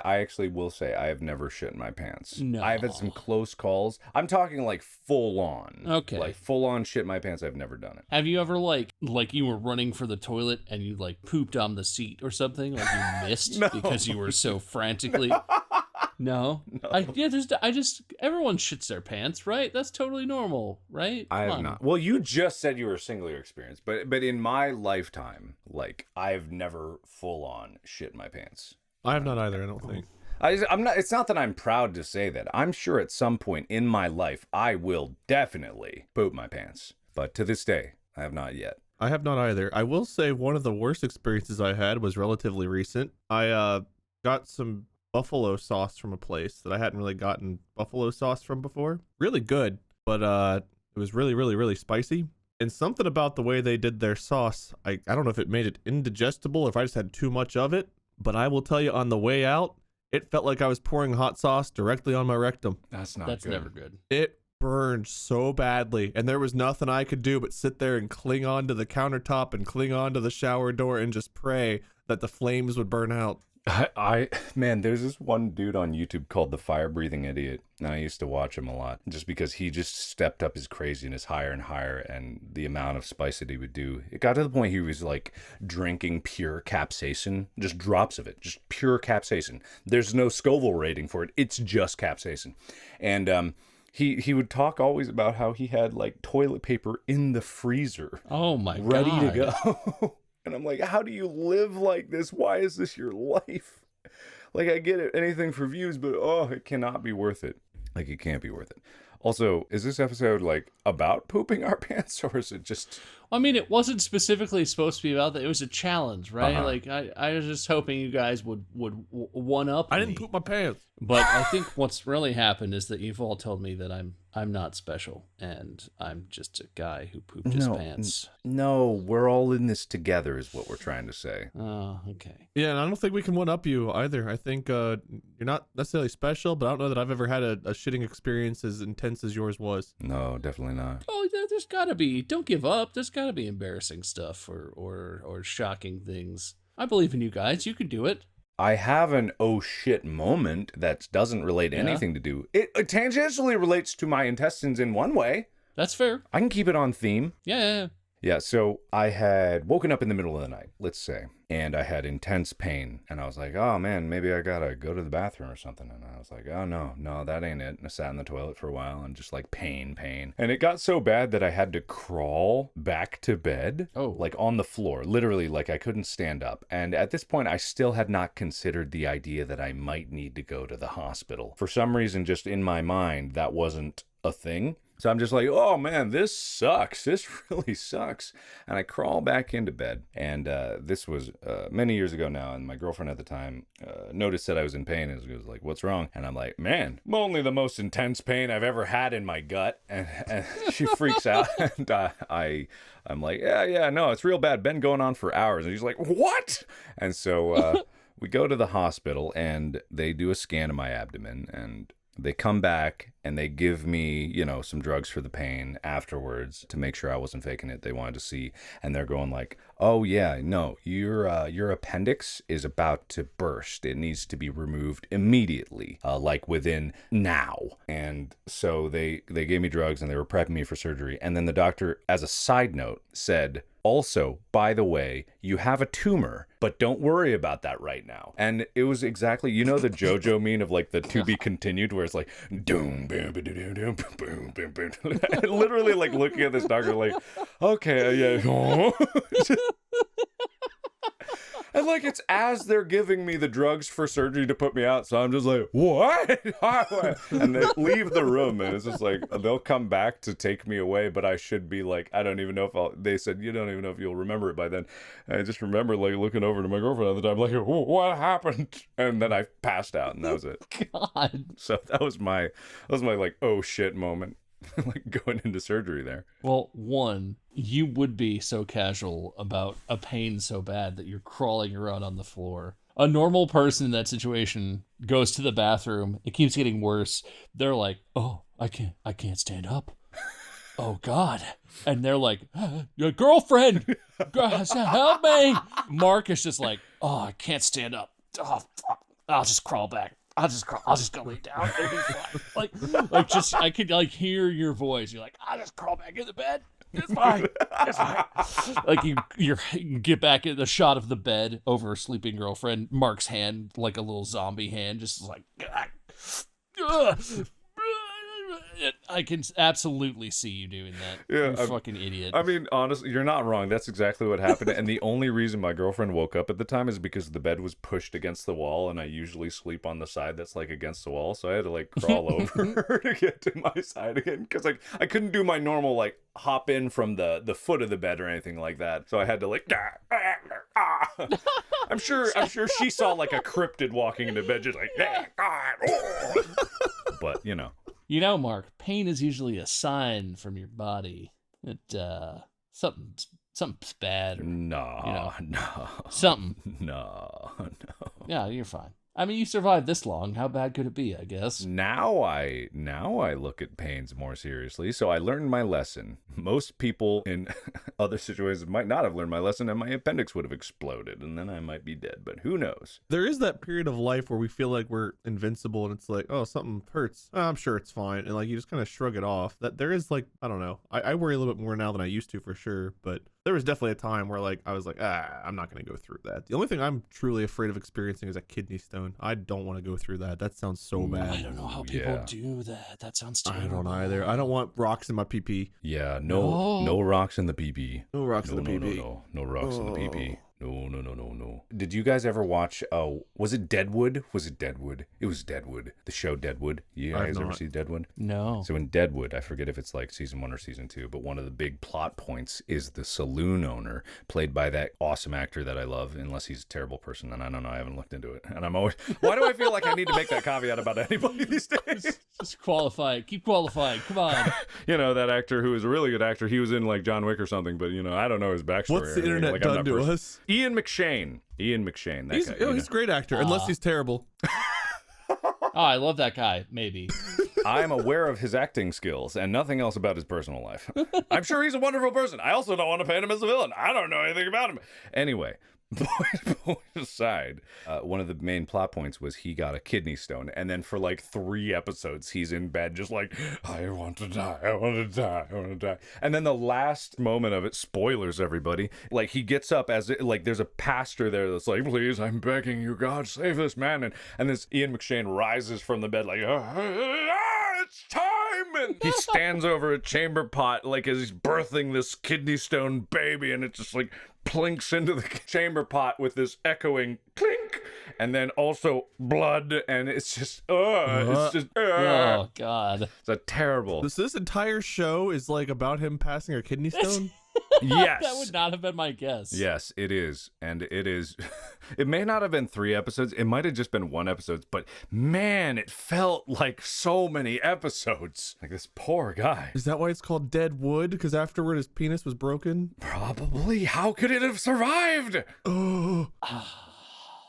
Speaker 3: actually will say I have never shit in my pants.
Speaker 2: No.
Speaker 3: I've had some close calls. I'm talking like full on.
Speaker 2: Okay.
Speaker 3: Like full on shit in my pants. I've never done it.
Speaker 2: Have you ever like you were running for the toilet and you like pooped on the seat or something? Like you missed because you were so frantically... No. Everyone shits their pants, right? That's totally normal, right?
Speaker 3: I have not. Well, you just said you were a singular experience, but in my lifetime, like, I've never full on shit my pants.
Speaker 4: I have not either, I don't think.
Speaker 3: I'm not. It's not that I'm proud to say that. I'm sure at some point in my life I will definitely poop my pants, but to this day, I have not yet.
Speaker 4: I have not either. I will say one of the worst experiences I had was relatively recent. I got some buffalo sauce from a place that I hadn't really gotten buffalo sauce from before. Really good, but it was really, really, really spicy. And something about the way they did their sauce, I don't know if it made it indigestible or if I just had too much of it, but I will tell you on the way out, it felt like I was pouring hot sauce directly on my rectum.
Speaker 3: That's
Speaker 2: That's never good.
Speaker 4: It burned so badly, and there was nothing I could do but sit there and cling on to the countertop and cling on to the shower door and just pray that the flames would burn out.
Speaker 3: Man, there's this one dude on YouTube called the Fire Breathing Idiot, and I used to watch him a lot just because he just stepped up his craziness higher and higher, and the amount of spice that he would do. It got to the point he was like drinking pure capsaicin, just drops of it, just pure capsaicin. There's no Scoville rating for it. It's just capsaicin. And he would talk always about how he had like toilet paper in the freezer.
Speaker 2: Oh my God.
Speaker 3: Ready to go. And I'm like, how do you live like this? Why is this your life? Like, I get it, anything for views, but it cannot be worth it. Like, it can't be worth it. Also, is this episode like about pooping our pants, or is it just...
Speaker 2: I mean, it wasn't specifically supposed to be about that. It was a challenge, right? Like, I was just hoping you guys would one up
Speaker 4: I didn't
Speaker 2: me.
Speaker 4: poop my pants.
Speaker 2: But I think what's really happened is that you've all told me that I'm not special, and I'm just a guy who pooped his pants.
Speaker 3: No, we're all in this together is what we're trying to say.
Speaker 2: Oh, okay.
Speaker 4: Yeah, and I don't think we can one up you either. I think you're not necessarily special, but I don't know that I've ever had a shitting experience as intense as yours was.
Speaker 3: No, definitely not.
Speaker 2: Oh, there's got to be. Don't give up. There's got to be embarrassing stuff or shocking things. I believe in you guys. You can do it.
Speaker 3: I have an oh shit moment that doesn't relate anything to do. It tangentially relates to my intestines in one way.
Speaker 2: That's fair.
Speaker 3: I can keep it on theme.
Speaker 2: Yeah.
Speaker 3: Yeah, so I had woken up in the middle of the night, let's say, and I had intense pain. And I was like, oh man, maybe I gotta go to the bathroom or something. And I was like, oh no, that ain't it. And I sat in the toilet for a while and just like pain. And it got so bad that I had to crawl back to bed, like on the floor, literally, like I couldn't stand up. And at this point, I still had not considered the idea that I might need to go to the hospital. For some reason, just in my mind, that wasn't a thing. So I'm just like, oh man, this sucks. This really sucks. And I crawl back into bed. And this was many years ago now. And my girlfriend at the time noticed that I was in pain and was like, what's wrong? And I'm like, man, only the most intense pain I've ever had in my gut. And she freaks out. And I'm like, yeah, no, it's real bad. Been going on for hours. And she's like, what? And so we go to the hospital and they do a scan of my abdomen, and they come back and they give me, some drugs for the pain afterwards to make sure I wasn't faking it. They wanted to see, and they're going like, oh yeah, no, your appendix is about to burst. It needs to be removed immediately, like within now. And so they gave me drugs and they were prepping me for surgery. And then the doctor, as a side note, said, also, by the way, you have a tumor, but don't worry about that right now. And it was exactly, the JoJo meme of like the to be continued, where it's like, doom, boom, boom, boom, boom, boom, boom. Literally like looking at this doctor like, okay, yeah. And like, it's as they're giving me the drugs for surgery to put me out. So I'm just like, what? And they leave the room, and it's just like, they'll come back to take me away, but I should be like, I don't even know if they said, you don't even know if you'll remember it by then. And I just remember like looking over to my girlfriend at the time, like, what happened? And then I passed out, and that was it.
Speaker 2: God.
Speaker 3: So that was my like, oh shit moment. Like going into surgery there.
Speaker 2: Well, one, you would be so casual about a pain so bad that you're crawling around on the floor. A normal person in that situation goes to the bathroom. It keeps getting worse. They're like, oh, I can't stand up. Oh God. And they're like, your girlfriend, help me. Mark is just like, oh, I can't stand up. Oh, fuck. I'll just crawl back. I'll just go lay down. It'll be fine. Like just, I could like hear your voice. You're like, I'll just crawl back in the bed. It's fine. It's fine. Like you get back in the shot of the bed over her sleeping girlfriend. Mark's hand, like a little zombie hand, just like, I can absolutely see you doing that. Yeah, you fucking idiot.
Speaker 3: I mean, honestly, you're not wrong. That's exactly what happened. And the only reason my girlfriend woke up at the time is because the bed was pushed against the wall, and I usually sleep on the side that's like against the wall. So I had to like crawl over her to get to my side again, because like I couldn't do my normal like hop in from the foot of the bed or anything like that. So I had to like I'm sure she saw like a cryptid walking into bed, just like, yeah, God, oh. But
Speaker 2: You know, Mark, pain is usually a sign from your body that something's bad. Or,
Speaker 3: no,
Speaker 2: something.
Speaker 3: No.
Speaker 2: Yeah, you're fine. I mean, you survived this long. How bad could it be, I guess?
Speaker 3: Now I look at pains more seriously. So I learned my lesson. Most people in other situations might not have learned my lesson, and my appendix would have exploded, and then I might be dead. But who knows?
Speaker 4: There is that period of life where we feel like we're invincible, and it's like, oh, something hurts. Oh, I'm sure it's fine, and like you just kind of shrug it off. That there is like, I don't know. I worry a little bit more now than I used to, for sure. But there was definitely a time where like I was like, I'm not gonna go through that. The only thing I'm truly afraid of experiencing is a kidney stone. I don't want to go through that. That sounds so bad.
Speaker 2: I don't know how people do that. That sounds terrible.
Speaker 4: I don't either. I don't want rocks in my pee-pee.
Speaker 3: Yeah, no rocks in the pee-pee.
Speaker 4: No rocks in the pee-pee.
Speaker 3: No rocks in the pee-pee. No. Did you guys ever watch, was it Deadwood? It was Deadwood. The show Deadwood. You guys ever see Deadwood?
Speaker 2: No.
Speaker 3: So in Deadwood, I forget if it's like season 1 or season 2, but one of the big plot points is the saloon owner, played by that awesome actor that I love, unless he's a terrible person, then I don't know, I haven't looked into it. And I'm always, why do I feel like I need to make that caveat about anybody these days?
Speaker 2: Just qualify it. Keep qualifying. Come on.
Speaker 3: That actor who is a really good actor, he was in like John Wick or something, but I don't know his backstory.
Speaker 4: What's the internet done to us?
Speaker 3: Ian McShane, that guy.
Speaker 4: He's a great actor, unless he's terrible.
Speaker 2: Oh, I love that guy, maybe.
Speaker 3: I'm aware of his acting skills and nothing else about his personal life. I'm sure he's a wonderful person. I also don't want to paint him as a villain. I don't know anything about him. Anyway, point aside, one of the main plot points was he got a kidney stone, and then for like 3 episodes he's in bed just like, I want to die. And then the last moment of it, spoilers everybody, like he gets up as like there's a pastor there that's like, please, I'm begging you, God, save this man, and this Ian McShane rises from the bed like, it's time, and he stands over a chamber pot like as he's birthing this kidney stone baby, and it just like plinks into the chamber pot with this echoing clink, and then also blood, and it's just
Speaker 2: oh God,
Speaker 3: it's a terrible.
Speaker 4: This entire show is like about him passing a kidney stone.
Speaker 3: Yes,
Speaker 2: that would not have been my guess.
Speaker 3: Yes, it is, and it is. It may not have been 3 episodes. It might have just been 1 episode, but man, it felt like so many episodes. Like this poor guy.
Speaker 4: Is that why it's called Deadwood? Because afterward his penis was broken?
Speaker 3: Probably. How could it have survived?
Speaker 4: Oh.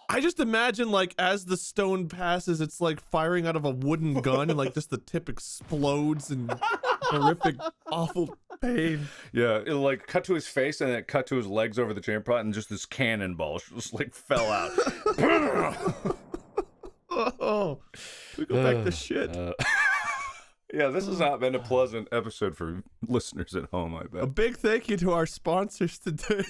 Speaker 4: I just imagine like as the stone passes, it's like firing out of a wooden gun, and like just the tip explodes in horrific, awful pain.
Speaker 3: Yeah, it like cut to his face and then it cut to his legs over the chamber pot, and just this cannonball just like fell out.
Speaker 4: Oh, we go back to shit.
Speaker 3: Yeah, this has not been a pleasant episode for listeners at home, I bet.
Speaker 4: A big thank you to our sponsors today.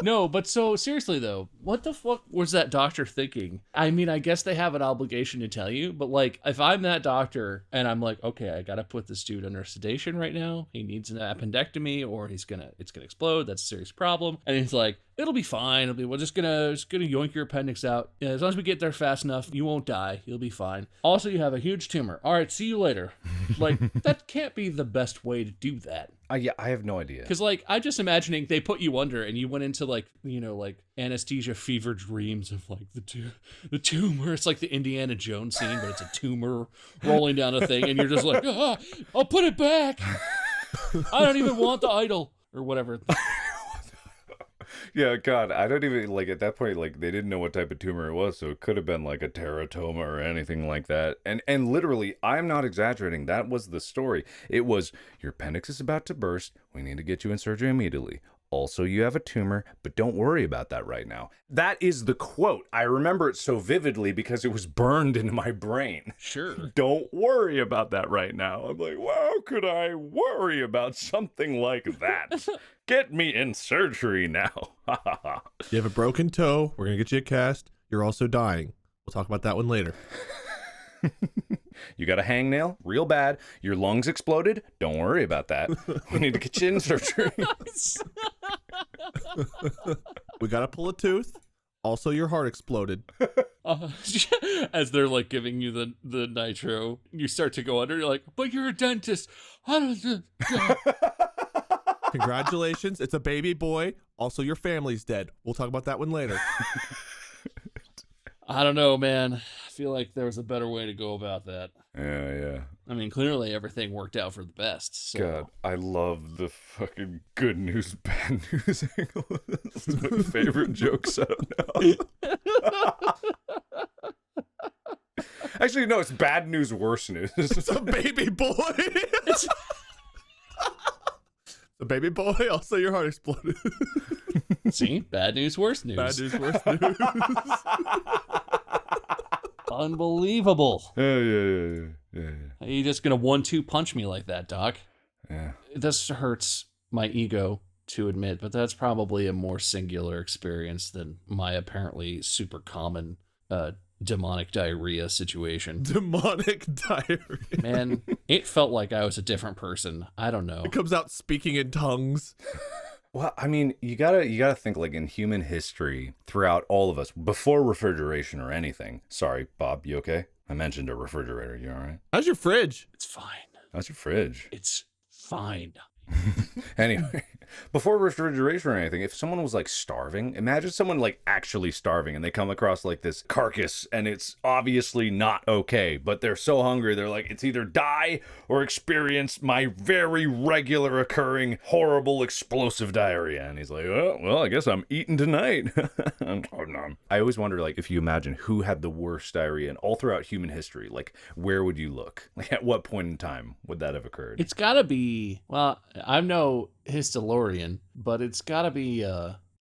Speaker 2: No, but so seriously though, what the fuck was that doctor thinking? I mean, I guess they have an obligation to tell you, but like, if I'm that doctor and I'm like, okay, I gotta put this dude under sedation right now. He needs an appendectomy, or it's gonna explode. That's a serious problem. And he's like, it'll be fine. We're just gonna yoink your appendix out. Yeah, as long as we get there fast enough, you won't die. You'll be fine. Also, you have a huge tumor. All right, see you later. Like, that can't be the best way to do that.
Speaker 3: Yeah, I have no idea.
Speaker 2: Because, like, I'm just imagining they put you under and you went into, like, like anesthesia fever dreams of, like, the tumor. It's like the Indiana Jones scene, but it's a tumor rolling down a thing. And you're just like, I'll put it back. I don't even want the idol or whatever.
Speaker 3: Yeah, God, I don't even, like, at that point, like, they didn't know what type of tumor it was, so it could have been, like, a teratoma or anything like that. And literally, I'm not exaggerating, that was the story. It was, your appendix is about to burst, we need to get you in surgery immediately. Also, you have a tumor, but don't worry about that right now. That is the quote. I remember it so vividly because it was burned into my brain.
Speaker 2: Sure.
Speaker 3: Don't worry about that right now. I'm like, well, how could I worry about something like that? Get me in surgery now.
Speaker 4: You have a broken toe. We're going to get you a cast. You're also dying. We'll talk about that one later.
Speaker 3: You got a hangnail? Real bad. Your lungs exploded? Don't worry about that. We need to get you in surgery.
Speaker 4: We got to pull a tooth. Also, your heart exploded.
Speaker 2: As they're like giving you the nitro, you start to go under. You're like, but you're a dentist. I don't.
Speaker 4: Congratulations. It's a baby boy. Also, your family's dead. We'll talk about that one later.
Speaker 2: I don't know, man. I feel like there was a better way to go about that.
Speaker 3: Yeah.
Speaker 2: I mean, clearly everything worked out for the best. So.
Speaker 3: God, I love the fucking good news, bad news angle. This is my favorite joke setup now. Actually, no, it's bad news, worse news.
Speaker 4: It's a baby boy. It's a baby boy. Also, your heart exploded.
Speaker 2: See? Bad news, worse news.
Speaker 4: Bad news, worse news.
Speaker 2: Unbelievable.
Speaker 3: Yeah.
Speaker 2: You just gonna 1-2 punch me like that, Doc?
Speaker 3: Yeah.
Speaker 2: This hurts my ego to admit, but that's probably a more singular experience than my apparently super common demonic diarrhea situation.
Speaker 4: Demonic diarrhea.
Speaker 2: Man, it felt like I was a different person. I don't know.
Speaker 4: It comes out speaking in tongues.
Speaker 3: Well, I mean, you gotta think, like, in human history, throughout all of us, before refrigeration or anything. Sorry, Bob, you okay? I mentioned a refrigerator. You all right?
Speaker 4: How's your fridge?
Speaker 2: It's fine.
Speaker 3: How's your fridge?
Speaker 2: It's fine.
Speaker 3: Anyway, before refrigeration or anything, if someone was like starving, imagine someone like actually starving and they come across like this carcass and it's obviously not okay, but they're so hungry, they're like, it's either die or experience my very regular occurring horrible explosive diarrhea. And he's like, oh, well, I guess I'm eating tonight. I always wonder, like, if you imagine who had the worst diarrhea and all throughout human history, like, where would you look? Like, at what point in time would that have occurred?
Speaker 2: It's gotta be, well, I'm no historian, but it's gotta be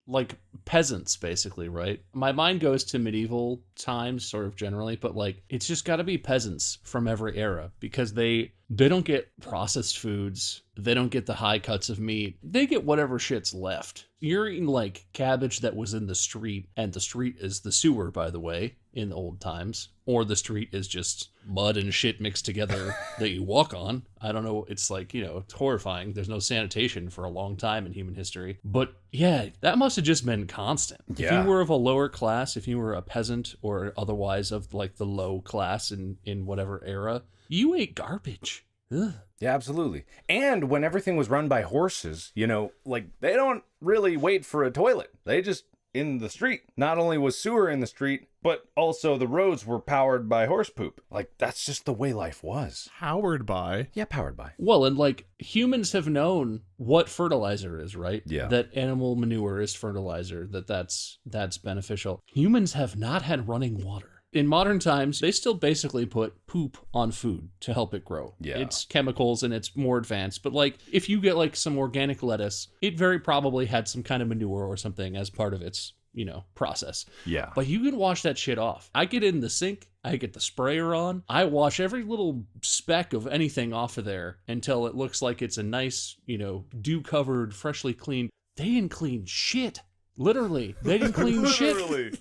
Speaker 2: like peasants, basically, right? My mind goes to medieval times, sort of generally, but like it's just gotta be peasants from every era because they don't get processed foods, they don't get the high cuts of meat, they get whatever shit's left. You're eating like cabbage that was in the street, and the street is the sewer, by the way, in the old times, or the street is just mud and shit mixed together that you walk on. I don't know. It's like, you know, it's horrifying. There's no sanitation for a long time in human history. But yeah, that must have just been constant.
Speaker 3: Yeah.
Speaker 2: If you were of a lower class, if you were a peasant or otherwise of like the low class in whatever era, you ate garbage. Ugh.
Speaker 3: Yeah, absolutely. And when everything was run by horses, you know, like, they don't really wait for a toilet. They just in the street. Not only was sewer in the street, but also the roads were powered by horse poop. Like, that's just the way life was.
Speaker 4: Powered by.
Speaker 3: Yeah, powered by.
Speaker 2: Well, and like humans have known what fertilizer is, right?
Speaker 3: Yeah.
Speaker 2: That animal manure is fertilizer, that's beneficial. Humans have not had running water. In modern times, they still basically put poop on food to help it grow.
Speaker 3: Yeah.
Speaker 2: It's chemicals and it's more advanced. But like, if you get like some organic lettuce, it very probably had some kind of manure or something as part of its, you know, process.
Speaker 3: Yeah.
Speaker 2: But you can wash that shit off. I get it in the sink. I get the sprayer on. I wash every little speck of anything off of there until it looks like it's a nice, you know, dew-covered, freshly clean. They didn't clean shit. Literally, they didn't clean shit.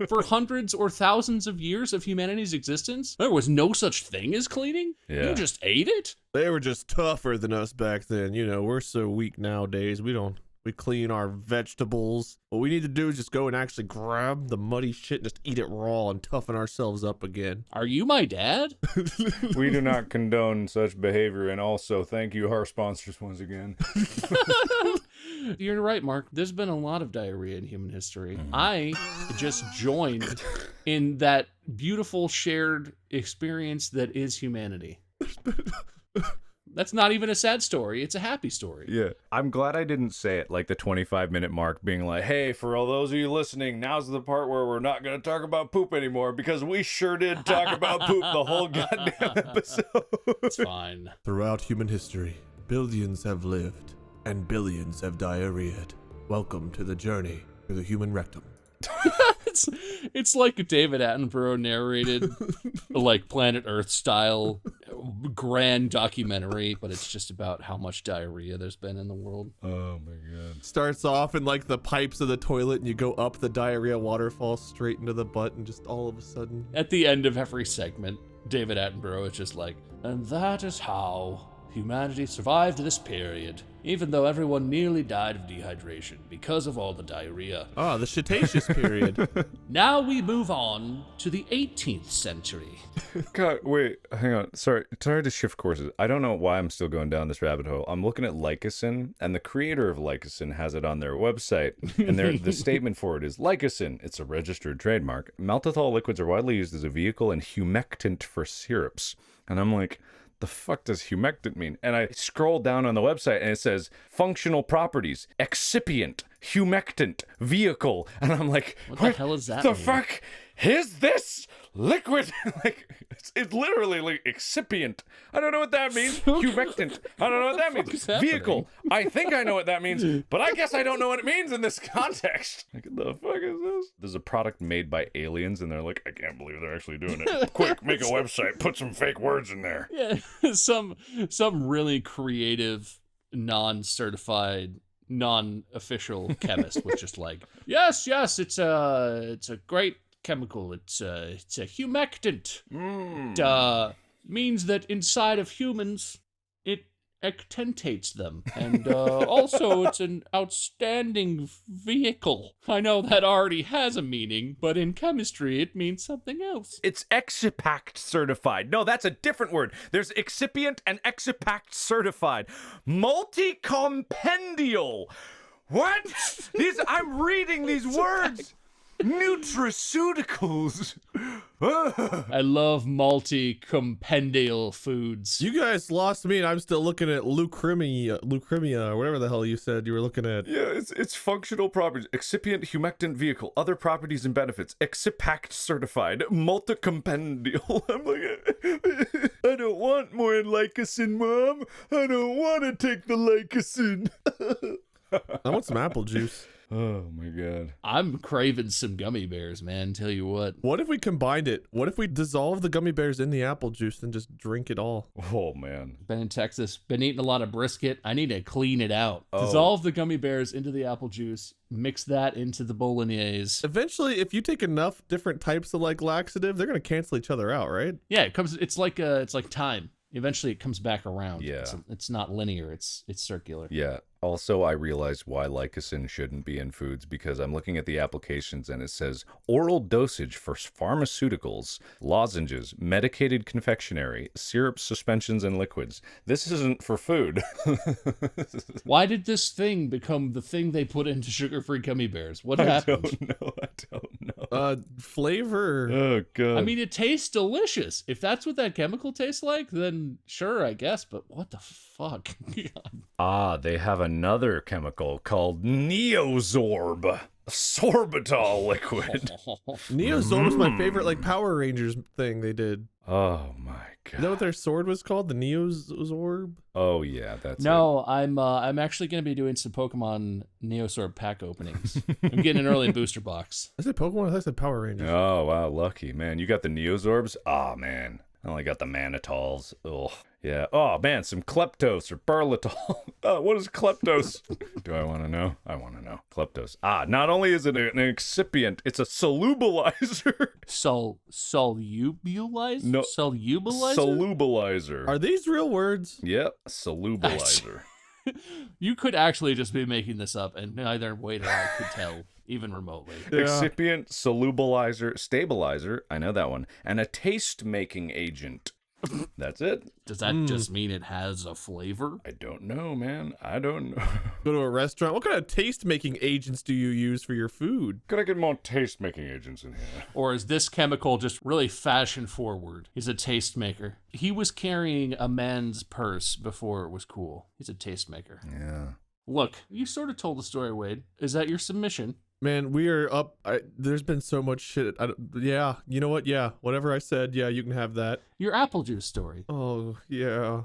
Speaker 2: For hundreds or thousands of years of humanity's existence, there was no such thing as cleaning.
Speaker 3: Yeah.
Speaker 2: You just ate it.
Speaker 4: They were just tougher than us back then. You know, we're so weak nowadays. We clean our vegetables. What we need to do is just go and actually grab the muddy shit and just eat it raw and toughen ourselves up again.
Speaker 2: Are you my dad?
Speaker 3: We do not condone such behavior, and also thank you, our sponsors, once again.
Speaker 2: You're right, Mark. There's been a lot of diarrhea in human history. I just joined in that beautiful shared experience that is humanity. That's not even a sad story. It's a happy story.
Speaker 3: Yeah. I'm glad I didn't say it like the 25-minute mark, being like, hey, for all those of you listening, now's the part where we're not going to talk about poop anymore, because we sure did talk about poop the whole goddamn episode.
Speaker 2: It's fine.
Speaker 4: Throughout human history, billions have lived and billions have diarrheaed. Welcome to the journey through the human rectum.
Speaker 2: It's like a David Attenborough narrated, like Planet Earth style, grand documentary, but it's just about how much diarrhea there's been in the world.
Speaker 3: Oh my god.
Speaker 4: Starts off in like the pipes of the toilet, and you go up the diarrhea waterfall straight into the butt, and just all of a sudden,
Speaker 2: At the end of every segment, David Attenborough is just like, and that is how humanity survived this period, even though everyone nearly died of dehydration because of all the diarrhea.
Speaker 4: Oh, the Cretaceous period.
Speaker 2: Now we move on to the 18th century.
Speaker 3: God, wait, hang on. Sorry to shift courses. I don't know why I'm still going down this rabbit hole. I'm looking at Lycosin, and the creator of Lycosin has it on their website, and the statement for it is, Lycosin, it's a registered trademark. Maltitol liquids are widely used as a vehicle and humectant for syrups. And I'm like, the fuck does humectant mean? And I scroll down on the website and it says functional properties, excipient, humectant, vehicle. And I'm like,
Speaker 2: what the hell is that?
Speaker 3: The fuck is this liquid? Like, it's literally like excipient. I don't know what that means. Humectant. I don't know what that means. Vehicle. I think I know what that means, but I guess I don't know what it means in this context. Like, what the fuck is this? There's a product made by aliens, and they're like, I can't believe they're actually doing it. Quick, make a website, put some fake words in there.
Speaker 2: Yeah, some really creative, non-certified, non-official chemist was just like, yes, it's a great chemical. It's a humectant. Means that inside of humans, it ectentates them. And also, it's an outstanding vehicle. I know that already has a meaning, but in chemistry, it means something else.
Speaker 3: It's Excipact certified. No, that's a different word. There's excipient and Excipact certified. Multicompendial. What? I'm reading these words. Nutraceuticals.
Speaker 2: I love multi-compendial foods.
Speaker 4: You guys lost me, and I'm still looking at lucrimia, or whatever the hell you said you were looking at.
Speaker 3: Yeah, it's functional properties. Excipient, humectant, vehicle, other properties and benefits. Excipact certified, multicompendial. I'm like, I don't want more Lycosin, Mom. I don't want to take the Lycosin.
Speaker 4: I want some apple juice.
Speaker 3: Oh my god.
Speaker 2: I'm craving some gummy bears, man. Tell you what.
Speaker 4: What if we combined it? What if we dissolve the gummy bears in the apple juice and just drink it all?
Speaker 3: Oh man.
Speaker 2: Been in Texas, been eating a lot of brisket. I need to clean it out.
Speaker 3: Oh.
Speaker 2: Dissolve the gummy bears into the apple juice. Mix that into the bolognese.
Speaker 4: Eventually, if you take enough different types of like laxative, they're gonna cancel each other out, right?
Speaker 2: Yeah, it's like time. Eventually it comes back around.
Speaker 3: Yeah.
Speaker 2: It's not linear, it's circular.
Speaker 3: Yeah. Also, I realized why Lycosin shouldn't be in foods because I'm looking at the applications and it says oral dosage for pharmaceuticals, lozenges, medicated confectionery, syrups, suspensions, and liquids. This isn't for food.
Speaker 2: Why did this thing become the thing they put into sugar-free gummy bears? What happened?
Speaker 3: I don't know.
Speaker 4: Flavor.
Speaker 3: Oh, God.
Speaker 2: I mean, it tastes delicious. If that's what that chemical tastes like, then sure, I guess, but what the fuck?
Speaker 3: They have another chemical called Neosorb. Sorbitol liquid.
Speaker 4: Neosorb was my favorite like Power Rangers thing they did.
Speaker 3: Oh my god.
Speaker 4: Is that what their sword was called? The Neosorb?
Speaker 3: Oh yeah, that's
Speaker 2: No, I'm actually going to be doing some Pokemon Neosorb pack openings. I'm getting an early booster box.
Speaker 4: I said Pokemon, I thought I said Power Rangers.
Speaker 3: Oh wow, lucky. Man, you got the Neosorbs? Oh man. I only got the Manitols. Ugh. Yeah. Oh, man, some Kleptos or Burlitol. What is Kleptos? Do I want to know? I want to know. Kleptos. Not only is it an excipient, it's a solubilizer.
Speaker 2: Solubilizer?
Speaker 3: No.
Speaker 2: Solubilizer?
Speaker 3: Solubilizer.
Speaker 4: Are these real words?
Speaker 3: Yep, solubilizer.
Speaker 2: You could actually just be making this up, and neither Wade or I could tell, even remotely.
Speaker 4: Yeah.
Speaker 3: Excipient, solubilizer, stabilizer, I know that one, and a taste-making agent. That's it.
Speaker 2: Does that just mean it has a flavor?
Speaker 3: I don't know, man. I don't know.
Speaker 4: Go to a restaurant. What kind of taste-making agents do you use for your food?
Speaker 3: Could I get more taste-making agents in here?
Speaker 2: Or is this chemical just really fashion-forward? He's a tastemaker. He was carrying a man's purse before it was cool. He's a tastemaker.
Speaker 3: Yeah.
Speaker 2: Look, you sort of told the story, Wade. Is that your submission?
Speaker 4: Man, we are up. There's been so much shit. Yeah, you know what? Yeah, whatever I said, yeah, you can have that.
Speaker 2: Your apple juice story.
Speaker 4: Oh, yeah.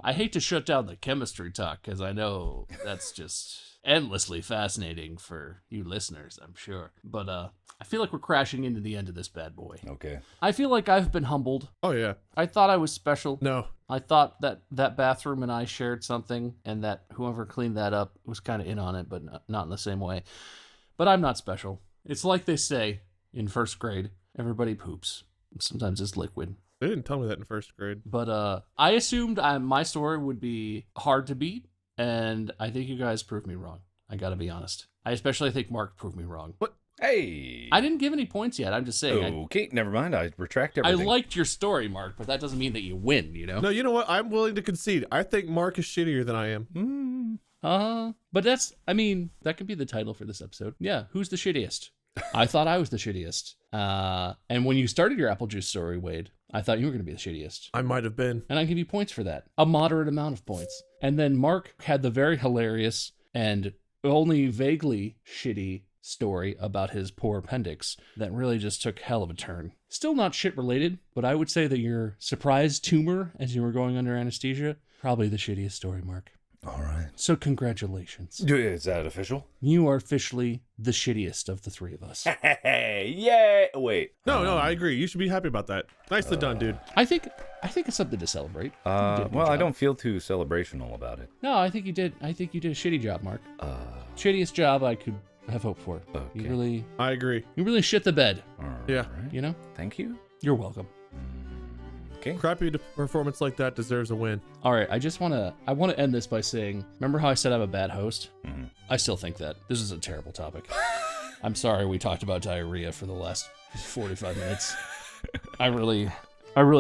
Speaker 2: I hate to shut down the chemistry talk, because I know that's just endlessly fascinating for you listeners, I'm sure. But I feel like we're crashing into the end of this bad boy.
Speaker 3: Okay.
Speaker 2: I feel like I've been humbled.
Speaker 4: Oh, yeah.
Speaker 2: I thought I was special.
Speaker 4: No.
Speaker 2: I thought that bathroom and I shared something, and that whoever cleaned that up was kind of in on it, but not in the same way. But I'm not special. It's like they say in first grade, everybody poops. Sometimes it's liquid.
Speaker 4: They didn't tell me that in first grade.
Speaker 2: But I assumed my story would be hard to beat, and I think you guys proved me wrong. I gotta be honest. I especially think Mark proved me wrong.
Speaker 4: What?
Speaker 3: Hey.
Speaker 2: I didn't give any points yet. I'm just saying.
Speaker 3: Okay, never mind. I retract everything.
Speaker 2: I liked your story, Mark, but that doesn't mean that you win, you know?
Speaker 4: No, you know what? I'm willing to concede. I think Mark is shittier than I am.
Speaker 2: But that could be the title for this episode. Yeah, who's the shittiest? I thought I was the shittiest. And when you started your apple juice story, Wade, I thought you were going to be the shittiest.
Speaker 4: I might have been.
Speaker 2: And I give you points for that. A moderate amount of points. And then Mark had the very hilarious and only vaguely shitty story about his poor appendix that really just took hell of a turn. Still not shit related, but I would say that your surprise tumor as you were going under anesthesia, probably the shittiest story, Mark.
Speaker 3: All right.
Speaker 2: So congratulations.
Speaker 3: Is that official?
Speaker 2: You are officially the shittiest of the three of us.
Speaker 3: Hey, yeah. Wait.
Speaker 4: No, I agree. You should be happy about that. Nicely done, dude.
Speaker 2: I think it's something to celebrate.
Speaker 3: Well, I don't feel too celebrational about it.
Speaker 2: No, I think you did. I think you did a shitty job, Mark. Shittiest job I could have hoped for.
Speaker 3: Okay.
Speaker 4: I agree.
Speaker 2: You really shit the bed.
Speaker 4: Yeah.
Speaker 3: Right.
Speaker 2: You know?
Speaker 3: Thank you.
Speaker 2: You're welcome.
Speaker 3: Okay.
Speaker 4: Crappy performance like that deserves a win.
Speaker 2: All right, I want to end this by saying, remember how I said I'm a bad host?
Speaker 3: Mm-hmm.
Speaker 2: I still think that. This is a terrible topic. I'm sorry we talked about diarrhea for the last 45 minutes. I really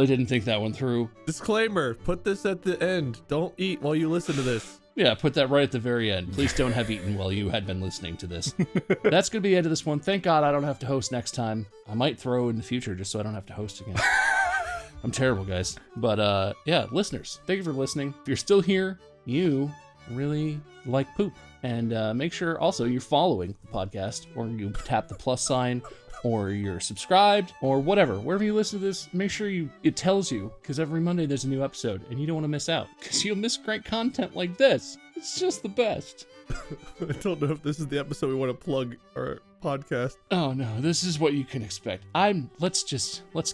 Speaker 2: didn't think that one through.
Speaker 4: Disclaimer, put this at the end. Don't eat while you listen to this.
Speaker 2: Yeah, put that right at the very end. Please don't have eaten while you had been listening to this. That's going to be the end of this one. Thank God I don't have to host next time. I might throw in the future just so I don't have to host again. I'm terrible, guys. But yeah, listeners, thank you for listening. If you're still here, you really like poop. And make sure also you're following the podcast, or you tap the plus sign, or you're subscribed, or whatever. Wherever you listen to this, make sure it tells you, because every Monday there's a new episode, and you don't want to miss out, because you'll miss great content like this. It's just the best.
Speaker 4: I don't know if this is the episode we want to plug our podcast.
Speaker 2: Oh no, this is what you can expect. Let's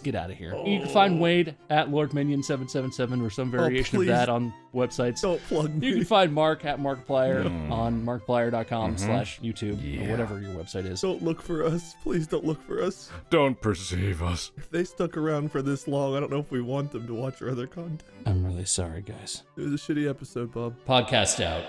Speaker 2: get out of here. You can find Wade at LordMinion777 or some variation of that on websites.
Speaker 4: Don't plug me.
Speaker 2: You can find Mark at Markiplier on markiplier.com/YouTube or whatever your website is.
Speaker 4: Don't look for us. Please don't look for us.
Speaker 3: Don't perceive us.
Speaker 4: If they stuck around for this long, I don't know if we want them to watch our other content.
Speaker 2: I'm really sorry, guys.
Speaker 4: It was a shitty episode, Bob.
Speaker 2: Podcast out.